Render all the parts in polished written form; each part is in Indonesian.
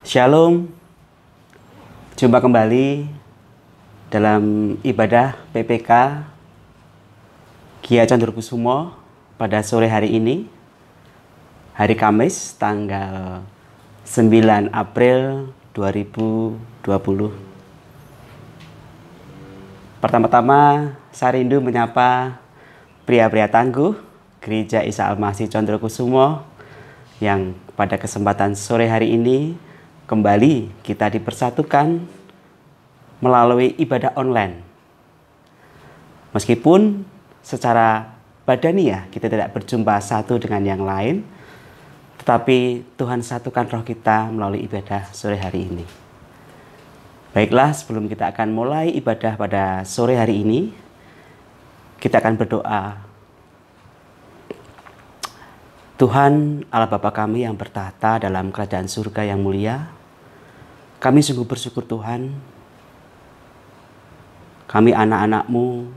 Shalom, jumpa kembali dalam ibadah PPK Gia Condrokusumo pada sore hari ini, hari Kamis tanggal 9 April 2020. Pertama-tama saya rindu menyapa pria-pria tangguh Gereja Isa Al-Masih Condrokusumo yang pada kesempatan sore hari ini kembali kita dipersatukan melalui ibadah online. Meskipun secara badaniah kita tidak berjumpa satu dengan yang lain, tetapi Tuhan satukan roh kita melalui ibadah sore hari ini. Baiklah, sebelum kita akan mulai ibadah pada sore hari ini, kita akan berdoa. Tuhan Allah Bapa kami yang bertahta dalam kerajaan surga yang mulia, kami sungguh bersyukur Tuhan, kami anak-anak-Mu,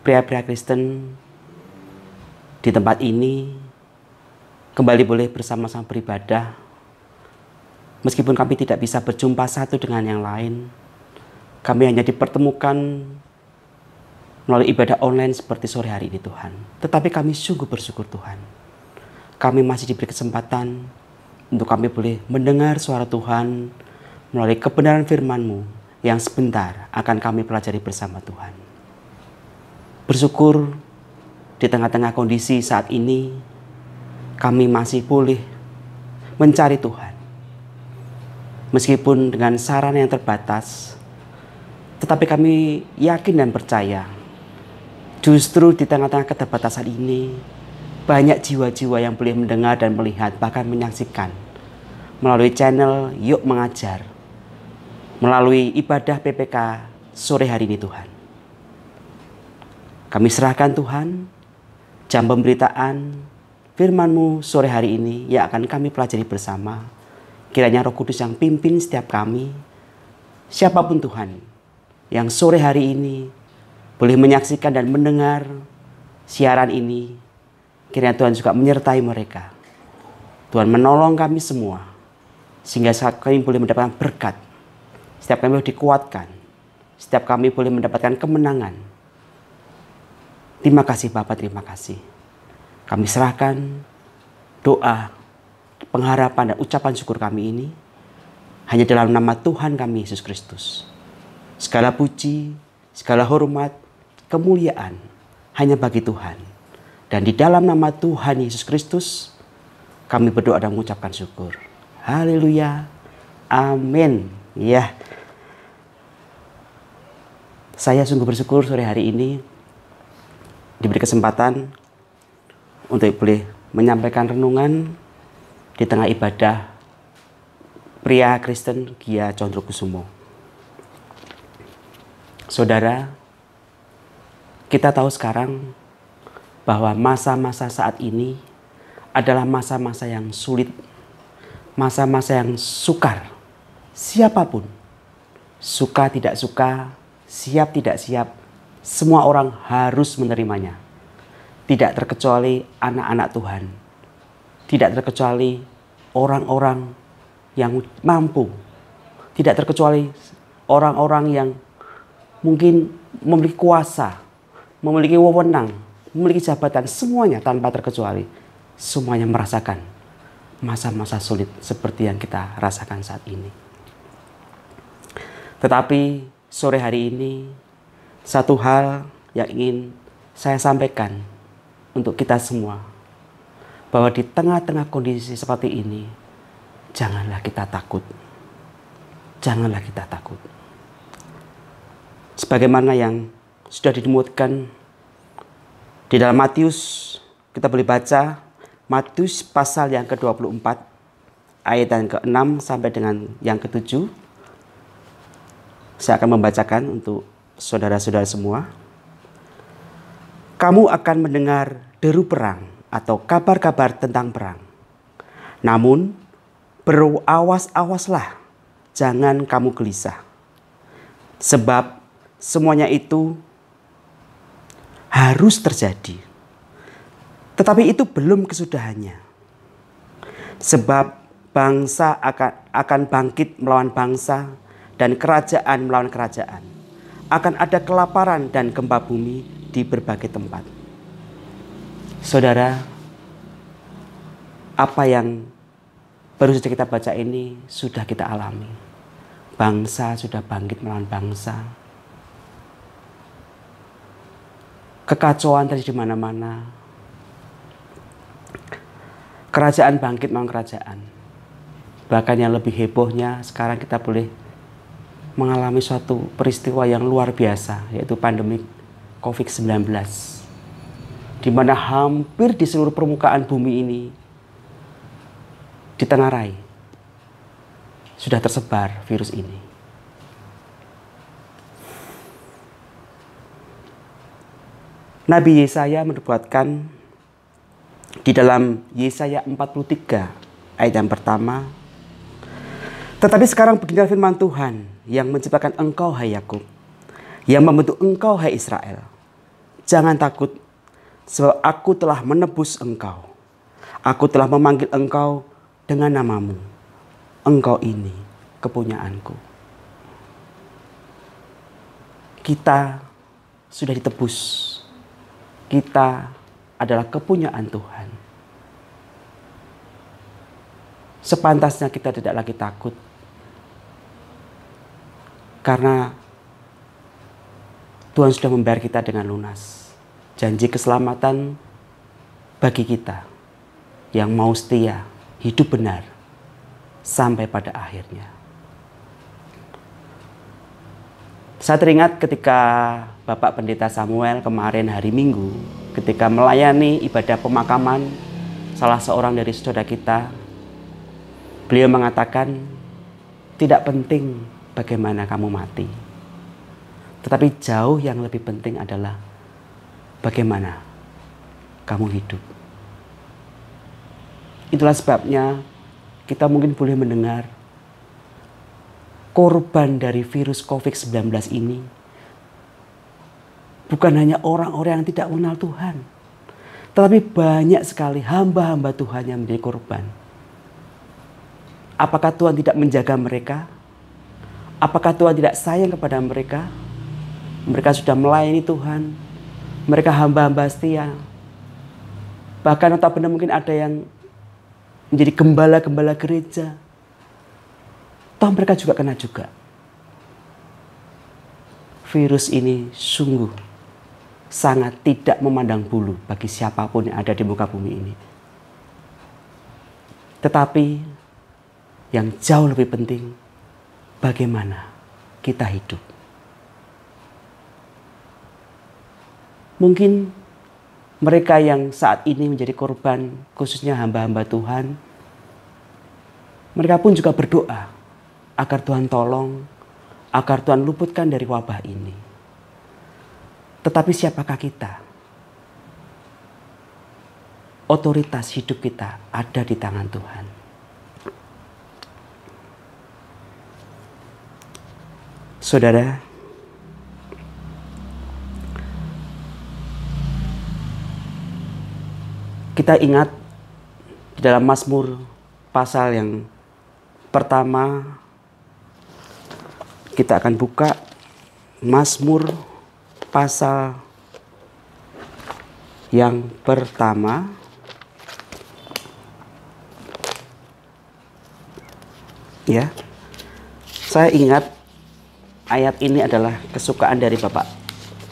pria-pria Kristen di tempat ini, kembali boleh bersama-sama beribadah. Meskipun kami tidak bisa berjumpa satu dengan yang lain, kami hanya dipertemukan melalui ibadah online seperti sore hari ini Tuhan. Tetapi kami sungguh bersyukur Tuhan, kami masih diberi kesempatan untuk kami boleh mendengar suara Tuhan melalui kebenaran firman-Mu yang sebentar akan kami pelajari bersama Tuhan. Bersyukur di tengah-tengah kondisi saat ini kami masih boleh mencari Tuhan. Meskipun dengan sarana yang terbatas, tetapi kami yakin dan percaya justru di tengah-tengah keterbatasan ini banyak jiwa-jiwa yang boleh mendengar dan melihat, bahkan menyaksikan melalui channel Yuk Mengajar, melalui ibadah PPK sore hari ini Tuhan. Kami serahkan Tuhan jam pemberitaan firman-Mu sore hari ini yang akan kami pelajari bersama. Kiranya Roh Kudus yang pimpin setiap kami, siapapun Tuhan yang sore hari ini boleh menyaksikan dan mendengar siaran ini. Kiranya Tuhan juga menyertai mereka. Tuhan menolong kami semua, sehingga kami boleh mendapatkan berkat. Setiap kami boleh dikuatkan. Setiap kami boleh mendapatkan kemenangan. Terima kasih Bapak, terima kasih. Kami serahkan doa, pengharapan dan ucapan syukur kami ini hanya dalam nama Tuhan kami Yesus Kristus. Segala puji, segala hormat, kemuliaan hanya bagi Tuhan. Dan di dalam nama Tuhan Yesus Kristus, kami berdoa dan mengucapkan syukur. Haleluya. Amin. Ya. Saya sungguh bersyukur sore hari ini diberi kesempatan untuk boleh menyampaikan renungan di tengah ibadah pria Kristen Gia Condrokusumo. Saudara, kita tahu sekarang bahwa masa-masa saat ini adalah masa-masa yang sulit, masa-masa yang sukar. Siapapun, suka tidak suka, siap tidak siap, semua orang harus menerimanya. Tidak terkecuali anak-anak Tuhan, tidak terkecuali orang-orang yang mampu, tidak terkecuali orang-orang yang mungkin memiliki kuasa, memiliki wewenang, memiliki jabatan, semuanya tanpa terkecuali. Semuanya merasakan masa-masa sulit seperti yang kita rasakan saat ini. Tetapi sore hari ini, satu hal yang ingin saya sampaikan untuk kita semua, bahwa di tengah-tengah kondisi seperti ini, janganlah kita takut. Janganlah kita takut. Sebagaimana yang sudah dimutkan di dalam Matius, kita boleh baca Matius pasal yang ke-24 ayat yang ke-6 sampai dengan yang ke-7. Saya akan membacakan untuk saudara-saudara semua. Kamu akan mendengar deru perang atau kabar-kabar tentang perang. Namun berawas-awaslah, jangan kamu gelisah. Sebab semuanya itu harus terjadi. Tetapi itu belum kesudahannya. Sebab bangsa akan bangkit melawan bangsa dan kerajaan melawan kerajaan. Akan ada kelaparan dan gempa bumi di berbagai tempat. Saudara, apa yang baru saja kita baca ini sudah kita alami. Bangsa sudah bangkit melawan bangsa. Kekacauan terjadi di mana-mana. Kerajaan bangkit melawan kerajaan. Bahkan yang lebih hebohnya sekarang kita boleh mengalami suatu peristiwa yang luar biasa, yaitu pandemi COVID-19. Di mana hampir di seluruh permukaan bumi ini ditengarai sudah tersebar virus ini. Nabi Yesaya menubuatkan di dalam Yesaya 43 ayat yang pertama, tetapi sekarang beginilah firman Tuhan yang menciptakan engkau hai Yakub, yang membentuk engkau hai Israel. Jangan takut, sebab aku telah menebus engkau. Aku telah memanggil engkau dengan namamu. Engkau ini kepunyaanku. Kita sudah ditebus. Kita adalah kepunyaan Tuhan. Sepantasnya kita tidak lagi takut. Karena Tuhan sudah membayar kita dengan lunas. Janji keselamatan bagi kita yang mau setia, hidup benar, sampai pada akhirnya. Saya teringat ketika Bapak Pendeta Samuel kemarin hari Minggu, ketika melayani ibadah pemakaman salah seorang dari saudara kita, beliau mengatakan, tidak penting bagaimana kamu mati. Tetapi jauh yang lebih penting adalah bagaimana kamu hidup. Itulah sebabnya kita mungkin boleh mendengar korban dari virus COVID-19 ini bukan hanya orang-orang yang tidak mengenal Tuhan, tetapi banyak sekali hamba-hamba Tuhan yang menjadi korban. Apakah Tuhan tidak menjaga mereka? Apakah Tuhan tidak sayang kepada mereka? Mereka sudah melayani Tuhan. Mereka hamba-hamba setia. Bahkan notabene mungkin ada yang menjadi gembala-gembala gereja. Toh mereka juga kena juga. Virus ini sungguh sangat tidak memandang bulu bagi siapapun yang ada di muka bumi ini. Tetapi yang jauh lebih penting, bagaimana kita hidup. Mungkin mereka yang saat ini menjadi korban, khususnya hamba-hamba Tuhan, mereka pun juga berdoa agar Tuhan tolong, agar Tuhan luputkan dari wabah ini. Tetapi siapakah kita? Otoritas hidup kita ada di tangan Tuhan. Saudara, kita ingat di dalam Mazmur pasal yang pertama, kita akan buka Mazmur pasal yang pertama. Ya, saya ingat ayat ini adalah kesukaan dari Bapak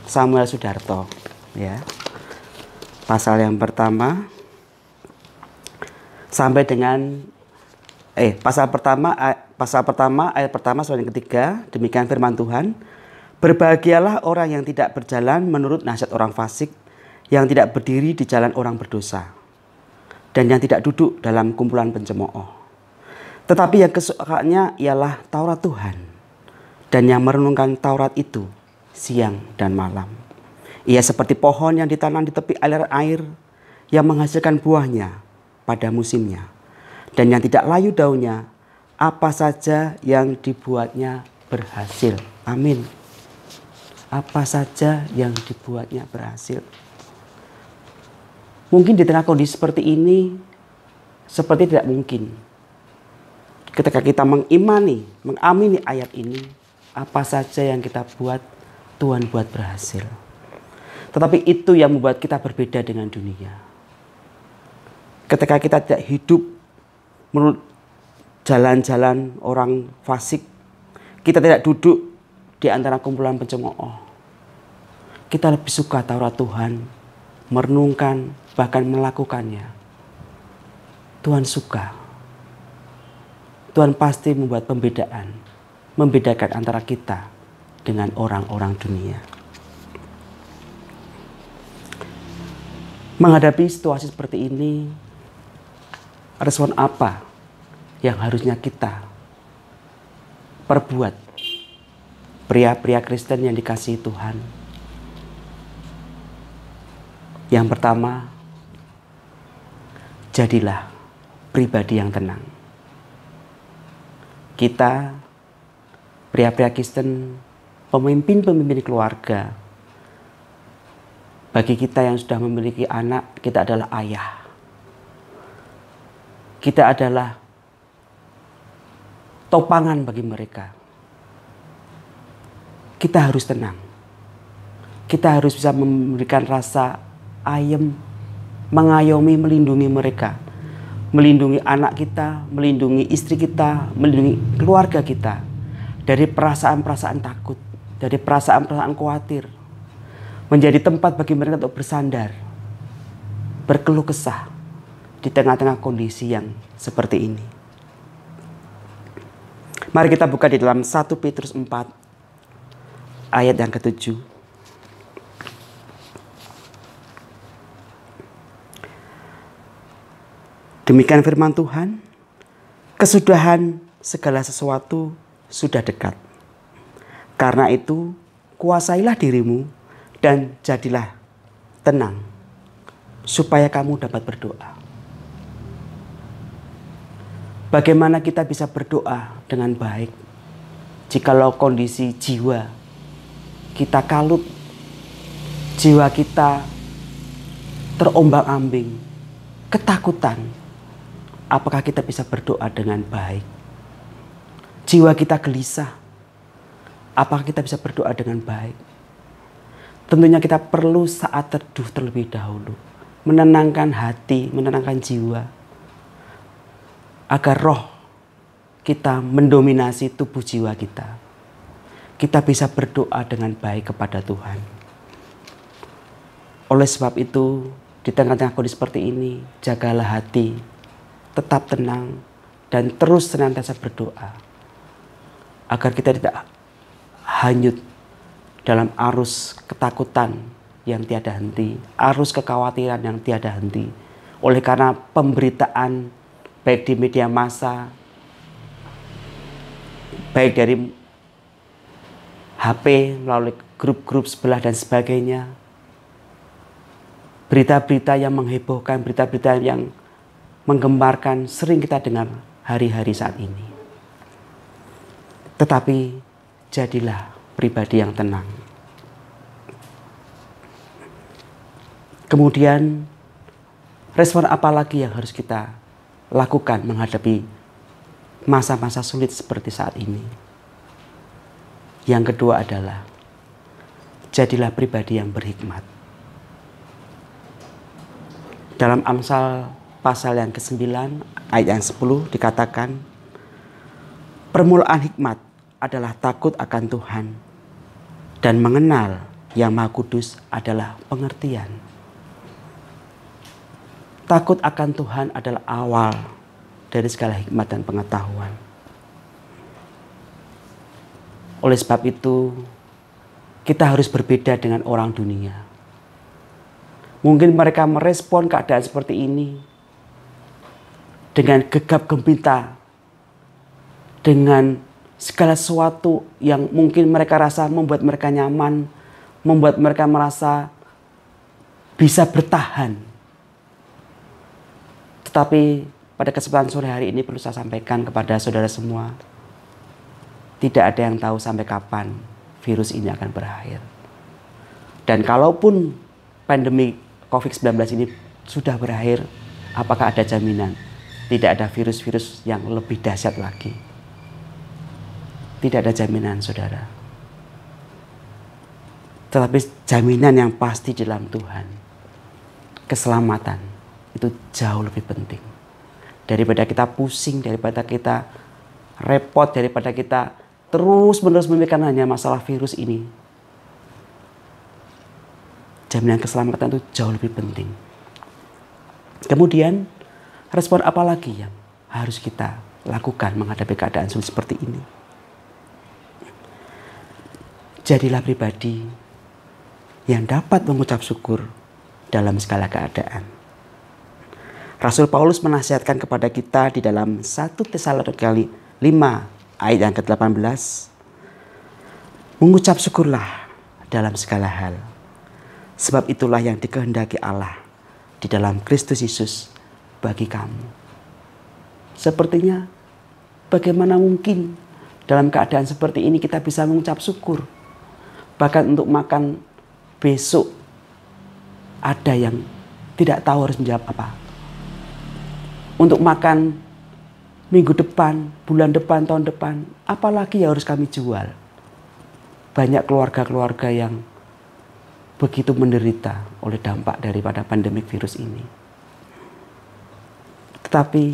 Samuel Sudarto. Ya, pasal yang pertama sampai dengan pasal pertama ayat pertama sampai yang ketiga. Demikian firman Tuhan. Berbahagialah orang yang tidak berjalan menurut nasihat orang fasik, yang tidak berdiri di jalan orang berdosa, dan yang tidak duduk dalam kumpulan pencemooh. Tetapi yang kesukaannya ialah Taurat Tuhan, dan yang merenungkan Taurat itu siang dan malam. Ia seperti pohon yang ditanam di tepi aliran air, yang menghasilkan buahnya pada musimnya, dan yang tidak layu daunnya, apa saja yang dibuatnya berhasil. Amin. Apa saja yang dibuatnya berhasil. Mungkin di tengah kondisi seperti ini, seperti tidak mungkin Ketika kita mengamini ayat ini, apa saja yang kita buat, Tuhan buat berhasil. Tetapi itu yang membuat kita berbeda dengan dunia. Ketika kita tidak hidup menurut jalan-jalan orang fasik, kita tidak duduk di antara kumpulan pencemooh. Kita lebih suka Taurat Tuhan, merenungkan, bahkan melakukannya. Tuhan suka. Tuhan pasti membuat membedakan antara kita dengan orang-orang dunia. Menghadapi situasi seperti ini, respon apa yang harusnya kita perbuat? Pria-pria Kristen yang dikasihi Tuhan. Yang pertama, jadilah pribadi yang tenang. Kita, pria-pria Kristen, pemimpin-pemimpin keluarga, bagi kita yang sudah memiliki anak, kita adalah ayah. Kita adalah topangan bagi mereka. Kita harus tenang. Kita harus bisa memberikan rasa ayem, mengayomi, melindungi mereka. Melindungi anak kita, melindungi istri kita, melindungi keluarga kita. Dari perasaan-perasaan takut, dari perasaan-perasaan khawatir. Menjadi tempat bagi mereka untuk bersandar, berkeluh kesah di tengah-tengah kondisi yang seperti ini. Mari kita buka di dalam 1 Petrus 4 ayat yang ke-7. Demikian firman Tuhan, kesudahan segala sesuatu sudah dekat. Karena itu, kuasailah dirimu dan jadilah tenang, supaya kamu dapat berdoa. Bagaimana kita bisa berdoa dengan baik jikalau kondisi jiwa kita kalut, jiwa kita terombang-ambing, ketakutan? Apakah kita bisa berdoa dengan baik? Jiwa kita gelisah, apakah kita bisa berdoa dengan baik? Tentunya kita perlu saat teduh terlebih dahulu, menenangkan hati, menenangkan jiwa, agar roh kita mendominasi tubuh jiwa kita. Kita bisa berdoa dengan baik kepada Tuhan. Oleh sebab itu, di tengah-tengah kondisi seperti ini, jagalah hati, tetap tenang, dan terus senantiasa berdoa, agar kita tidak hanyut dalam arus ketakutan yang tiada henti, arus kekhawatiran yang tiada henti. Oleh karena pemberitaan baik di media massa, baik dari HP, melalui grup-grup sebelah dan sebagainya, berita-berita yang menghebohkan, berita-berita yang menggembarkan sering kita dengar hari-hari saat ini. Tetapi jadilah pribadi yang tenang. Kemudian respon apa lagi yang harus kita lakukan menghadapi masa-masa sulit seperti saat ini? Yang kedua adalah jadilah pribadi yang berhikmat. Dalam Amsal pasal yang ke-9 ayat yang 10 dikatakan, permulaan hikmat adalah takut akan Tuhan, dan mengenal Yang Maha Kudus adalah pengertian. Takut akan Tuhan adalah awal dari segala hikmat dan pengetahuan. Oleh sebab itu, kita harus berbeda dengan orang dunia. Mungkin mereka merespon keadaan seperti ini dengan gegap gempita, dengan segala sesuatu yang mungkin mereka rasa membuat mereka nyaman, membuat mereka merasa bisa bertahan. Tetapi pada kesempatan sore hari ini perlu saya sampaikan kepada saudara semua, tidak ada yang tahu sampai kapan virus ini akan berakhir. Dan kalaupun pandemi COVID-19 ini sudah berakhir, apakah ada jaminan Tidak ada virus-virus yang lebih dahsyat lagi. Tidak ada jaminan, saudara. Tetapi jaminan yang pasti dalam Tuhan. Keselamatan itu jauh lebih penting. Daripada kita pusing, daripada kita repot, daripada kita terus-menerus memikirkan hanya masalah virus ini. Jaminan keselamatan itu jauh lebih penting. Kemudian, respon apa lagi yang harus kita lakukan menghadapi keadaan sulit seperti ini? Jadilah pribadi yang dapat mengucap syukur dalam segala keadaan. Rasul Paulus menasihatkan kepada kita di dalam 1 Tesalonika 5 ayat yang ke-18. Mengucap syukurlah dalam segala hal. Sebab itulah yang dikehendaki Allah di dalam Kristus Yesus bagi kamu. Sepertinya bagaimana mungkin dalam keadaan seperti ini kita bisa mengucap syukur. Bahkan untuk makan besok ada yang tidak tahu harus menjawab apa. Untuk makan minggu depan, bulan depan, tahun depan, apalagi yang harus kami jual. Banyak keluarga-keluarga yang begitu menderita oleh dampak daripada pandemik virus ini. Tetapi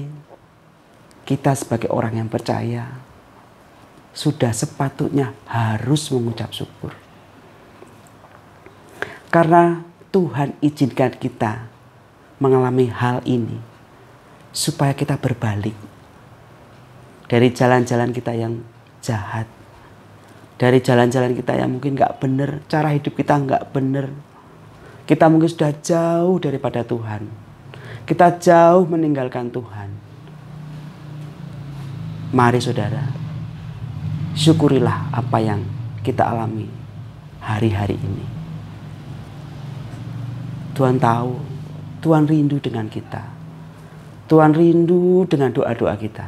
kita sebagai orang yang percaya sudah sepatutnya harus mengucap syukur. Karena Tuhan izinkan kita mengalami hal ini supaya kita berbalik dari jalan-jalan kita yang jahat, dari jalan-jalan kita yang mungkin gak benar, cara hidup kita gak benar. Kita mungkin sudah jauh daripada Tuhan. Kita jauh meninggalkan Tuhan. Mari saudara, syukurilah apa yang kita alami hari-hari ini. Tuhan tahu, Tuhan rindu dengan kita. Tuhan rindu dengan doa-doa kita.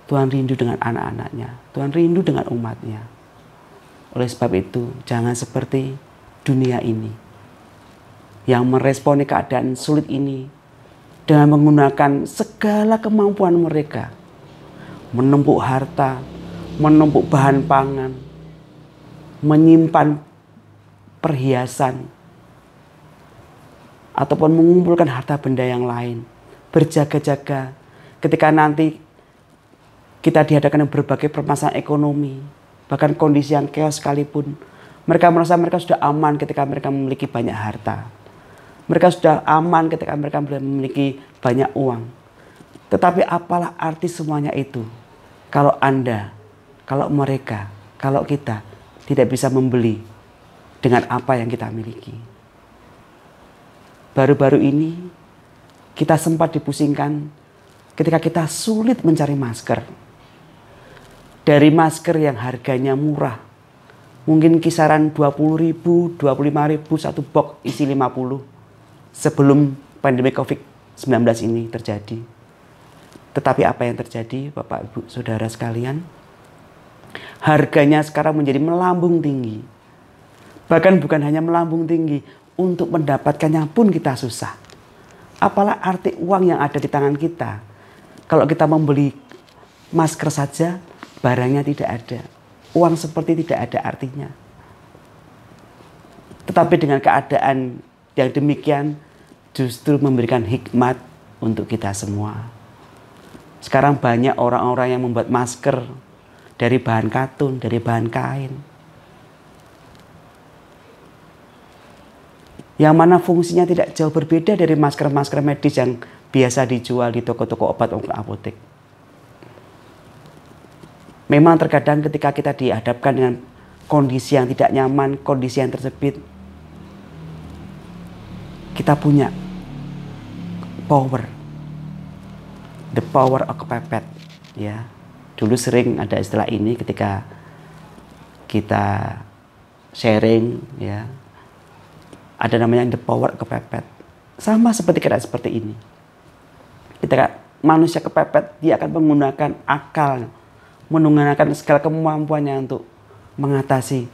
Tuhan rindu dengan anak-anaknya. Tuhan rindu dengan umatnya. Oleh sebab itu, jangan seperti dunia ini yang meresponi keadaan sulit ini dengan menggunakan segala kemampuan mereka. Menumpuk harta, menumpuk bahan pangan, menyimpan perhiasan, ataupun mengumpulkan harta benda yang lain. Berjaga-jaga ketika nanti kita dihadapkan dengan berbagai permasalahan ekonomi, bahkan kondisi yang chaos sekalipun, mereka merasa mereka sudah aman ketika mereka memiliki banyak harta. Mereka sudah aman ketika mereka memiliki banyak uang. Tetapi apalah arti semuanya itu kalau Anda, kalau mereka, kalau kita tidak bisa membeli dengan apa yang kita miliki. Baru-baru ini kita sempat dipusingkan ketika kita sulit mencari masker. Dari masker yang harganya murah, mungkin kisaran 20.000, 25.000 satu box isi 50 sebelum pandemi COVID-19 ini terjadi. Tetapi apa yang terjadi, Bapak, Ibu, Saudara sekalian? Harganya sekarang menjadi melambung tinggi. Bahkan bukan hanya melambung tinggi, untuk mendapatkannya pun kita susah. Apalah arti uang yang ada di tangan kita kalau kita membeli masker saja barangnya tidak ada. Uang seperti tidak ada artinya. Tetapi dengan keadaan yang demikian justru memberikan hikmat untuk kita semua. Sekarang banyak orang-orang yang membuat masker dari bahan katun, dari bahan kain. Yang mana fungsinya tidak jauh berbeda dari masker-masker medis yang biasa dijual di toko-toko obat maupun apotek. Memang terkadang ketika kita dihadapkan dengan kondisi yang tidak nyaman, kondisi yang tersebut, kita punya power. The power of kepepet. Ya. Dulu sering ada istilah ini ketika kita sharing, ya. Ada namanya the power kepepet. Sama seperti keadaan seperti ini. Ketika manusia kepepet, dia akan menggunakan akal, menggunakan segala kemampuannya untuk mengatasi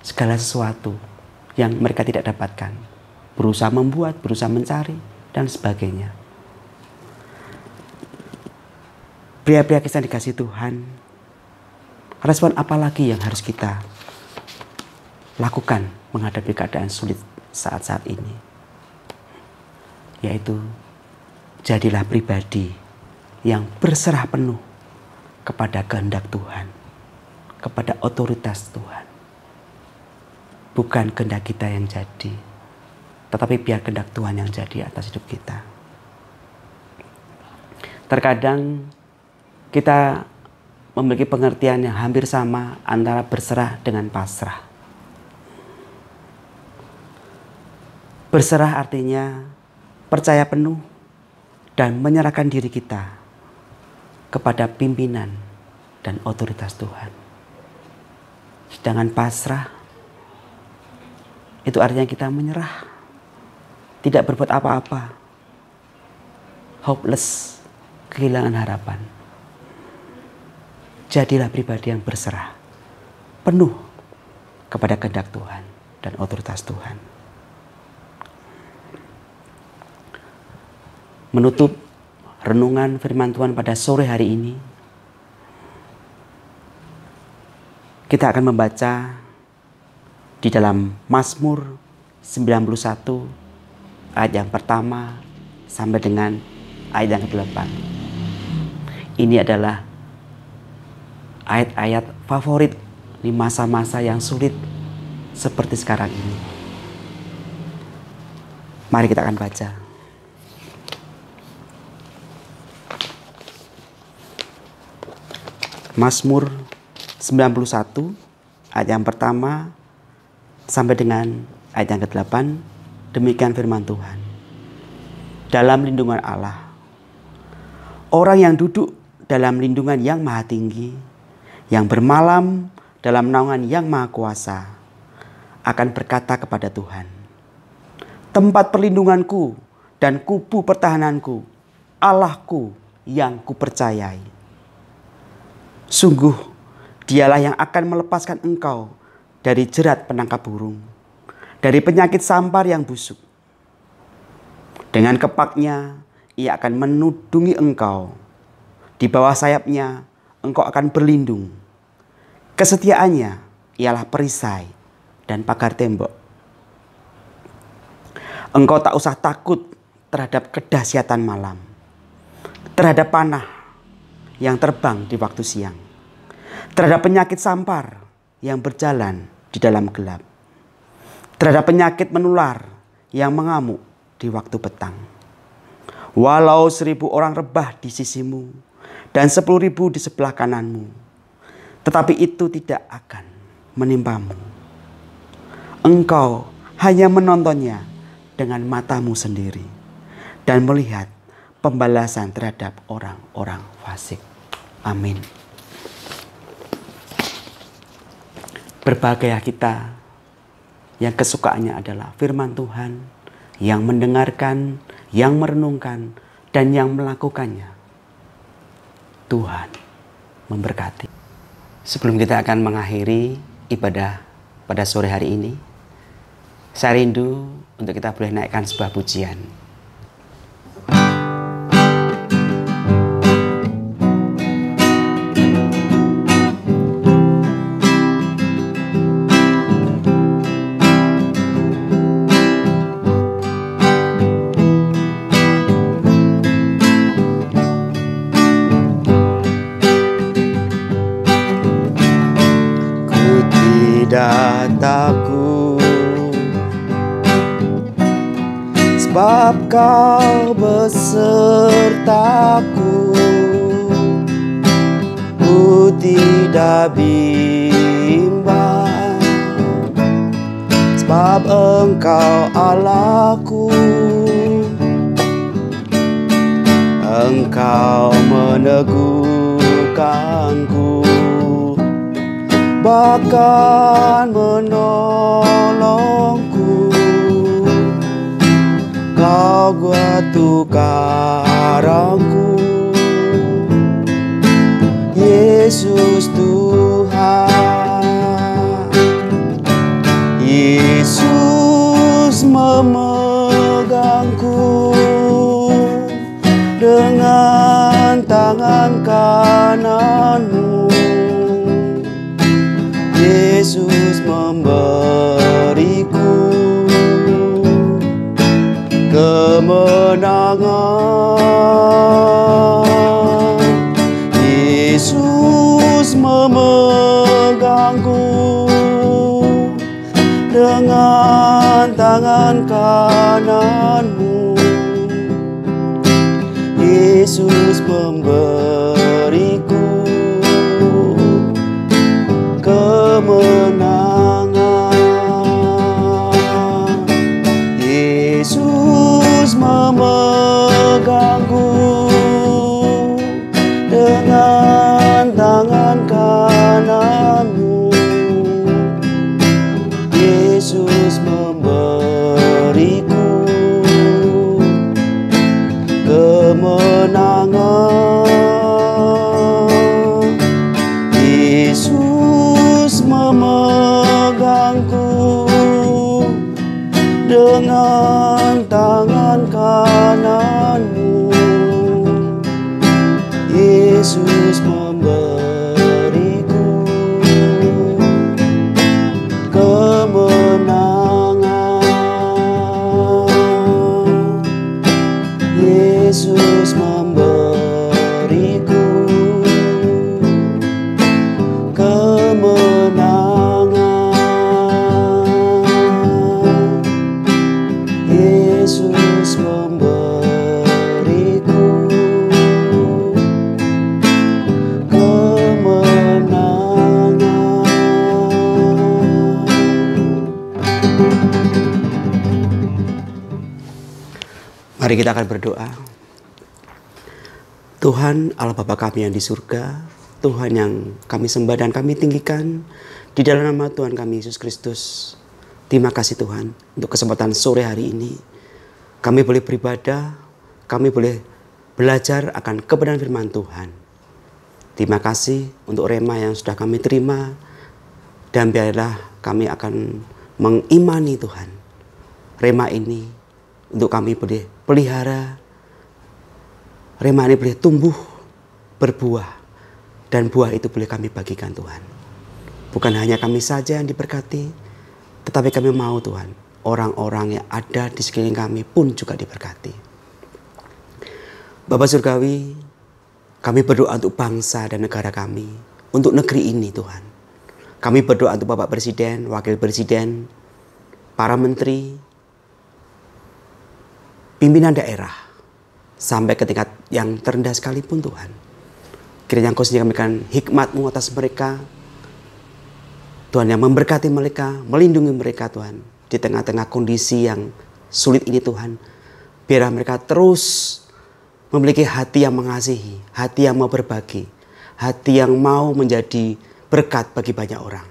segala sesuatu yang mereka tidak dapatkan. Berusaha membuat, berusaha mencari, dan sebagainya. Pria-pria Kristen dikasih Tuhan, respon apa lagi yang harus kita lakukan menghadapi keadaan sulit saat-saat ini? Yaitu, jadilah pribadi yang berserah penuh kepada kehendak Tuhan, kepada otoritas Tuhan. Bukan kehendak kita yang jadi, tetapi biar kehendak Tuhan yang jadi atas hidup kita. Terkadang kita memiliki pengertian yang hampir sama antara berserah dengan pasrah. Berserah artinya percaya penuh dan menyerahkan diri kita kepada pimpinan dan otoritas Tuhan. Sedangkan pasrah itu artinya kita menyerah, tidak berbuat apa-apa, hopeless, kehilangan harapan. Jadilah pribadi yang berserah penuh kepada kehendak Tuhan dan otoritas Tuhan. Menutup renungan firman Tuhan pada sore hari ini, kita akan membaca di dalam Mazmur 91 ayat yang pertama sampai dengan ayat yang ke-8. Ini adalah ayat-ayat favorit di masa-masa yang sulit seperti sekarang ini. Mari kita akan baca. Mazmur 91 ayat yang pertama sampai dengan ayat yang ke-8. Demikian firman Tuhan. Dalam lindungan Allah, orang yang duduk dalam lindungan yang maha tinggi, yang bermalam dalam naungan yang maha kuasa, akan berkata kepada Tuhan, tempat perlindunganku dan kubu pertahananku, Allahku yang kupercayai. Sungguh, dialah yang akan melepaskan engkau dari jerat penangkap burung, dari penyakit sampar yang busuk. Dengan kepaknya, ia akan menudungi engkau. Di bawah sayapnya, engkau akan berlindung. Kesetiaannya ialah perisai dan pagar tembok. Engkau tak usah takut terhadap kedahsyatan malam, terhadap panah yang terbang di waktu siang, terhadap penyakit sampar yang berjalan di dalam gelap, terhadap penyakit menular yang mengamuk di waktu petang. Walau 1.000 orang rebah di sisimu dan 10.000 di sebelah kananmu, tetapi itu tidak akan menimpamu. Engkau hanya menontonnya dengan matamu sendiri dan melihat pembalasan terhadap orang-orang fasik. Amin. Berbahagia kita yang kesukaannya adalah firman Tuhan, yang mendengarkan, yang merenungkan, dan yang melakukannya. Tuhan memberkati. Sebelum kita akan mengakhiri ibadah pada sore hari ini, saya rindu untuk kita boleh naikkan sebuah pujian. Tidak takut, sebab kau besertaku. Ku tidak bimbang, sebab engkau Allahku. Engkau meneguhkanku, bahkan menolongku. Kau batu karangku, Yesus Tuhan. Yesus memegangku dengan tangan Kau. Yesus memegangku dengan tangan kananmu. Yesus memberiku kemenangan. Yesus memegangku dengan tangan kananmu. Yesus memberiku kemenangan. Yesus memegangku dengan tangan kananmu. Yesus memberiku kemenangan. Yesus memberiku kemenangan. Yesus memberiku kemenangan. Mari kita akan berdoa. Tuhan Allah Bapa kami yang di surga, Tuhan yang kami sembah dan kami tinggikan di dalam nama Tuhan kami Yesus Kristus. Terima kasih Tuhan untuk kesempatan sore hari ini. Kami boleh beribadah, kami boleh belajar akan kebenaran firman Tuhan. Terima kasih untuk rema yang sudah kami terima. Dan biarlah kami akan mengimani Tuhan. Rema ini untuk kami boleh pelihara. Rema ini boleh tumbuh, berbuah. Dan buah itu boleh kami bagikan Tuhan. Bukan hanya kami saja yang diberkati, tetapi kami mau Tuhan, orang-orang yang ada di sekeliling kami pun juga diberkati. Bapa Surgawi, kami berdoa untuk bangsa dan negara kami, untuk negeri ini Tuhan. Kami berdoa untuk Bapak Presiden, Wakil Presiden, para menteri, pimpinan daerah, sampai ke tingkat yang terendah sekalipun Tuhan. Kiranya Engkau sendiri memberikan hikmat-Mu atas mereka, Tuhan, yang memberkati mereka, melindungi mereka Tuhan. Di tengah-tengah kondisi yang sulit ini Tuhan. Biarlah mereka terus memiliki hati yang mengasihi, hati yang mau berbagi, hati yang mau menjadi berkat bagi banyak orang.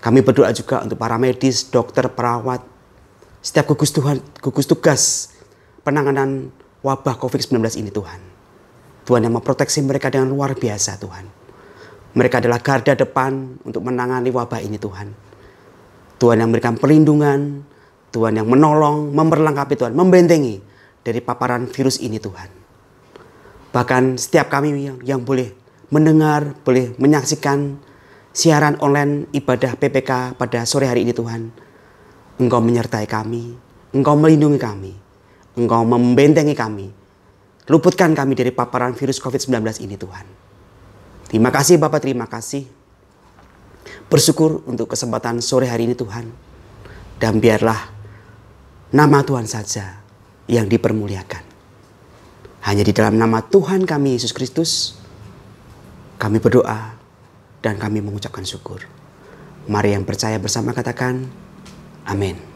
Kami berdoa juga untuk para medis, dokter, perawat, setiap gugus tugas penanganan wabah COVID-19 ini Tuhan. Tuhan yang memproteksi mereka dengan luar biasa Tuhan. Mereka adalah garda depan untuk menangani wabah ini Tuhan. Tuhan yang memberikan perlindungan, Tuhan yang menolong, memperlengkapi Tuhan, membentengi dari paparan virus ini Tuhan. Bahkan setiap kami yang boleh mendengar, boleh menyaksikan siaran online ibadah PPK pada sore hari ini Tuhan. Engkau menyertai kami, Engkau melindungi kami, Engkau membentengi kami. Luputkan kami dari paparan virus COVID-19 ini Tuhan. Terima kasih Bapak, terima kasih. Bersyukur untuk kesempatan sore hari ini Tuhan. Dan biarlah nama Tuhan saja yang dipermuliakan. Hanya di dalam nama Tuhan kami Yesus Kristus, kami berdoa dan kami mengucapkan syukur. Mari yang percaya bersama katakan, amin.